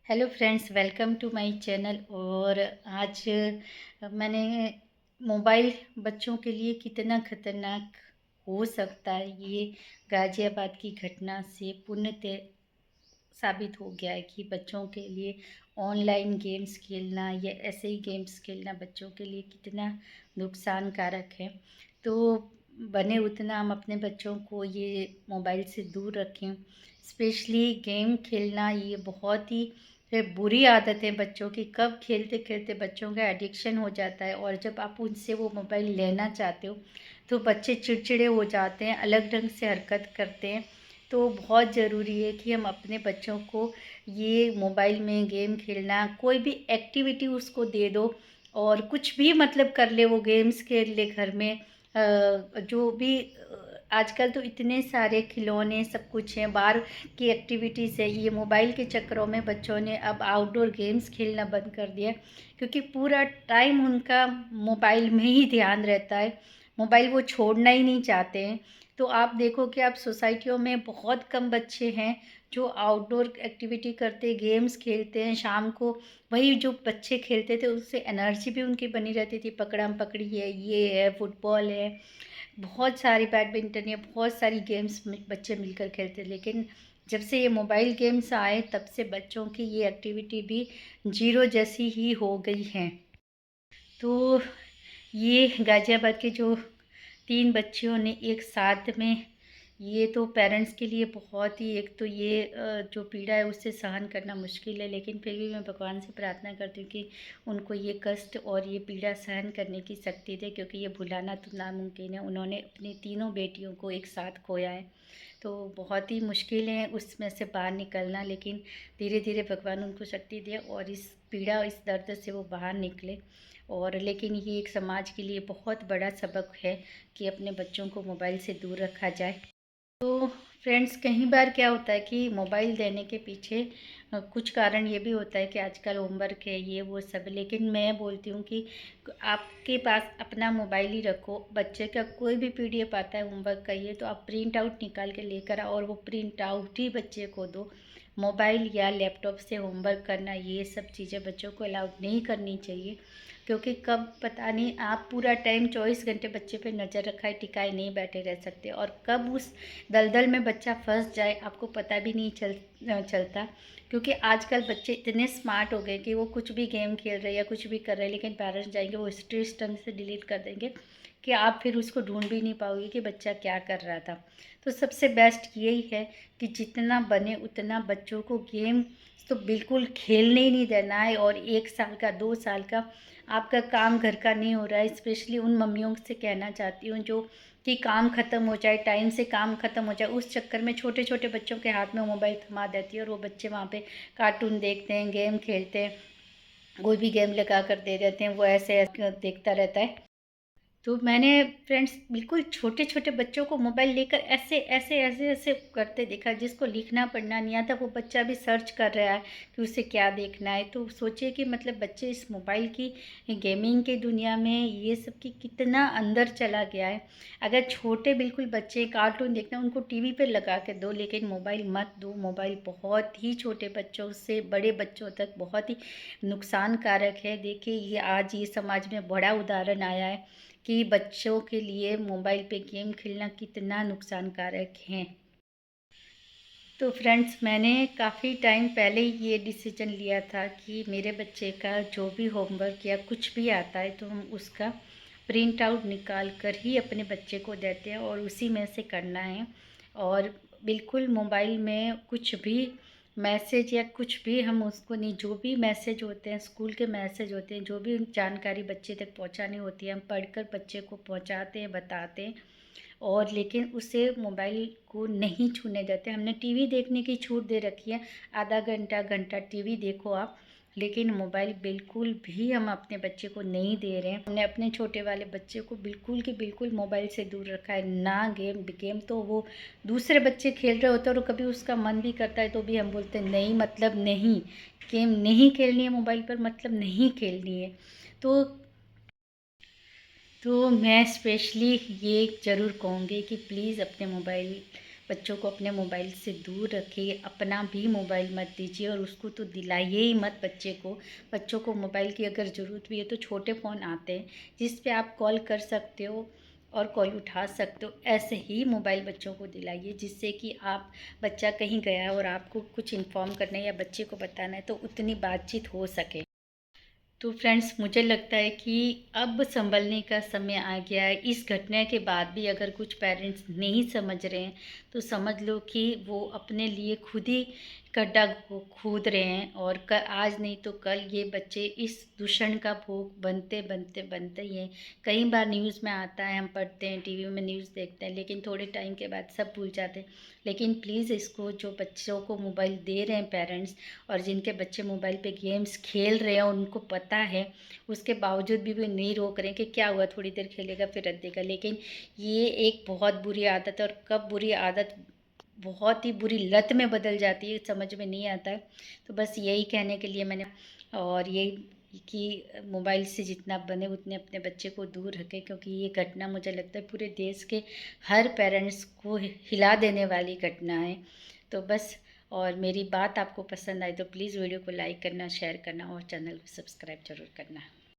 Hello friends, welcome to my channel. और आज मैंने मोबाइल बच्चों के लिए कितना खतरनाक हो सकता है, ये गाज़ियाबाद की घटना से पूर्णतः साबित हो गया है कि बच्चों के लिए ऑनलाइन गेम्स खेलना या ऐसे ही गेम्स खेलना बच्चों के लिए कितना नुकसानकारक है। तो बने उतना हम अपने बच्चों को ये मोबाइल से दूर रखें। स्पेशली गेम खेलना ये बहुत ही बुरी आदत है बच्चों की। कब खेलते खेलते बच्चों का एडिक्शन हो जाता है और जब आप उनसे वो मोबाइल लेना चाहते हो तो बच्चे चिड़चिड़े हो जाते हैं, अलग ढंग से हरकत करते हैं। तो बहुत ज़रूरी है कि हम अपने बच्चों को ये मोबाइल में गेम खेलना, कोई भी एक्टिविटी उसको दे दो और कुछ भी मतलब कर ले, वो गेम्स खेल ले घर में। जो भी आजकल तो इतने सारे खिलौने सब कुछ हैं, बाहर की एक्टिविटीज़ है। ये मोबाइल के चक्करों में बच्चों ने अब आउटडोर गेम्स खेलना बंद कर दिया, क्योंकि पूरा टाइम उनका मोबाइल में ही ध्यान रहता है। मोबाइल वो छोड़ना ही नहीं चाहते हैं। तो आप देखो कि आप सोसाइटियों में बहुत कम बच्चे हैं जो आउटडोर एक्टिविटी करते, गेम्स खेलते हैं। शाम को वही जो बच्चे खेलते थे उससे एनर्जी भी उनकी बनी रहती थी। पकड़म पकड़ी है, ये है, फुटबॉल है, बहुत सारी बैडमिंटन या बहुत सारी गेम्स बच्चे मिलकर खेलते। लेकिन जब से ये मोबाइल गेम्स आए तब से बच्चों की ये एक्टिविटी भी जीरो जैसी ही हो गई है। तो ये गाज़ियाबाद के जो 3 बच्चियों ने एक साथ में, ये तो पेरेंट्स के लिए बहुत ही, एक तो ये जो पीड़ा है उससे सहन करना मुश्किल है। लेकिन फिर भी मैं भगवान से प्रार्थना करती हूँ कि उनको ये कष्ट और ये पीड़ा सहन करने की शक्ति दे, क्योंकि ये भुलाना तो नामुमकिन है। उन्होंने अपनी तीनों बेटियों को एक साथ खोया है, तो बहुत ही मुश्किल है उसमें से बाहर निकलना। लेकिन धीरे धीरे भगवान उनको शक्ति दे और इस पीड़ा, इस दर्द से वो बाहर निकले। और लेकिन ये एक समाज के लिए बहुत बड़ा सबक है कि अपने बच्चों को मोबाइल से दूर रखा जाए। तो फ्रेंड्स, कई बार क्या होता है कि मोबाइल देने के पीछे कुछ कारण ये भी होता है कि आजकल होमवर्क है, ये वो सब। लेकिन मैं बोलती हूँ कि आपके पास अपना मोबाइल ही रखो। बच्चे का कोई भी पीडीएफ आता है होमवर्क का, ये तो आप प्रिंट आउट निकाल के लेकर आओ और वो प्रिंट आउट ही बच्चे को दो। मोबाइल या लैपटॉप से होमवर्क करना, ये सब चीज़ें बच्चों को अलाउड नहीं करनी चाहिए। क्योंकि कब पता नहीं, आप पूरा टाइम 24 घंटे बच्चे पे नज़र रखाए टिकाए नहीं बैठे रह सकते, और कब उस दलदल में बच्चा फंस जाए आपको पता भी नहीं चलता। क्योंकि आजकल बच्चे इतने स्मार्ट हो गए कि वो कुछ भी गेम खेल रहे हैं या कुछ भी कर रहे हैं, लेकिन पेरेंट्स जाएंगे वो हिस्ट्री इस ढंग से डिलीट कर देंगे कि आप फिर उसको ढूंढ भी नहीं पाओगे कि बच्चा क्या कर रहा था। तो सबसे बेस्ट यही है कि जितना बने उतना बच्चों को गेम तो बिल्कुल खेलने ही नहीं देना है। और 1 साल का, 2 साल का आपका काम घर का नहीं हो रहा है, स्पेशली उन मम्मियों से कहना चाहती हूँ जो कि काम ख़त्म हो जाए, टाइम से काम ख़त्म हो जाए, उस चक्कर में छोटे छोटे बच्चों के हाथ में मोबाइल थमा देती है और वो बच्चे वहाँ पे कार्टून देखते हैं, गेम खेलते हैं। कोई भी गेम लगा कर दे देते हैं, वो ऐसे देखता रहता है। तो मैंने फ्रेंड्स बिल्कुल छोटे छोटे बच्चों को मोबाइल लेकर ऐसे ऐसे ऐसे ऐसे करते देखा, जिसको लिखना पढ़ना नहीं आता वो बच्चा भी सर्च कर रहा है कि उसे क्या देखना है। तो सोचिए कि मतलब बच्चे इस मोबाइल की गेमिंग की दुनिया में ये सब की कितना अंदर चला गया है। अगर छोटे बिल्कुल बच्चे कार्टून देखना, उनको टीवी पर लगा के दो, लेकिन मोबाइल मत दो। मोबाइल बहुत ही छोटे बच्चों से बड़े बच्चों तक बहुत ही नुकसानकारक है। देखिए, ये आज ये समाज में बड़ा उदाहरण आया है कि बच्चों के लिए मोबाइल पे गेम खेलना कितना नुकसानकारक है। तो फ्रेंड्स, मैंने काफ़ी टाइम पहले ही ये डिसीजन लिया था कि मेरे बच्चे का जो भी होमवर्क या कुछ भी आता है तो हम उसका प्रिंट आउट निकाल कर ही अपने बच्चे को देते हैं और उसी में से करना है। और बिल्कुल मोबाइल में कुछ भी मैसेज या कुछ भी हम उसको नहीं, जो भी मैसेज होते हैं, स्कूल के मैसेज होते हैं, जो भी जानकारी बच्चे तक पहुंचानी होती है, हम पढ़कर बच्चे को पहुंचाते हैं, बताते हैं। और लेकिन उसे मोबाइल को नहीं छूने देते। हमने टीवी देखने की छूट दे रखी है, आधा घंटा घंटा टीवी देखो आप, लेकिन मोबाइल बिल्कुल भी हम अपने बच्चे को नहीं दे रहे हैं। हमने अपने छोटे वाले बच्चे को बिल्कुल कि बिल्कुल मोबाइल से दूर रखा है ना। गेम गेम तो वो दूसरे बच्चे खेल रहे होते हैं और कभी उसका मन भी करता है तो भी हम बोलते हैं नहीं, मतलब नहीं, गेम नहीं खेलनी है मोबाइल पर, मतलब नहीं खेलनी है। तो मैं स्पेशली ये ज़रूर कहूँगी कि प्लीज़ अपने मोबाइल बच्चों को अपने मोबाइल से दूर रखिए, अपना भी मोबाइल मत दीजिए और उसको तो दिलाइए ही मत बच्चे को। बच्चों को मोबाइल की अगर ज़रूरत भी है तो छोटे फ़ोन आते हैं जिस पे आप कॉल कर सकते हो और कॉल उठा सकते हो। ऐसे ही मोबाइल बच्चों को दिलाइए जिससे कि आप, बच्चा कहीं गया है और आपको कुछ इन्फॉर्म करना है या बच्चे को बताना है तो उतनी बातचीत हो सके। तो फ्रेंड्स, मुझे लगता है कि अब संभलने का समय आ गया है। इस घटना के बाद भी अगर कुछ पेरेंट्स नहीं समझ रहे हैं तो समझ लो कि वो अपने लिए खुद ही गड्ढा खोद रहे हैं और आज नहीं तो कल ये बच्चे इस दूषण का भोग बनते बनते बनते ही हैं। कई बार न्यूज़ में आता है, हम पढ़ते हैं, टीवी में न्यूज़ देखते हैं, लेकिन थोड़े टाइम के बाद सब भूल जाते हैं। लेकिन प्लीज़ इसको, जो बच्चों को मोबाइल दे रहे हैं पेरेंट्स और जिनके बच्चे मोबाइल पे गेम्स खेल रहे हैं और उनको पता है, उसके बावजूद भी वे नहीं रोक रहे हैं कि क्या हुआ, थोड़ी देर खेलेगा फिर रख देगा। लेकिन ये एक बहुत बुरी आदत है और कब बुरी आदत बहुत ही बुरी लत में बदल जाती है समझ में नहीं आता है। तो बस यही कहने के लिए मैंने, और यही कि मोबाइल से जितना बने उतने अपने बच्चे को दूर रखें, क्योंकि ये घटना मुझे लगता है पूरे देश के हर पेरेंट्स को हिला देने वाली घटना है। तो बस, और मेरी बात आपको पसंद आई तो प्लीज़ वीडियो को लाइक करना, शेयर करना और चैनल को सब्सक्राइब ज़रूर करना।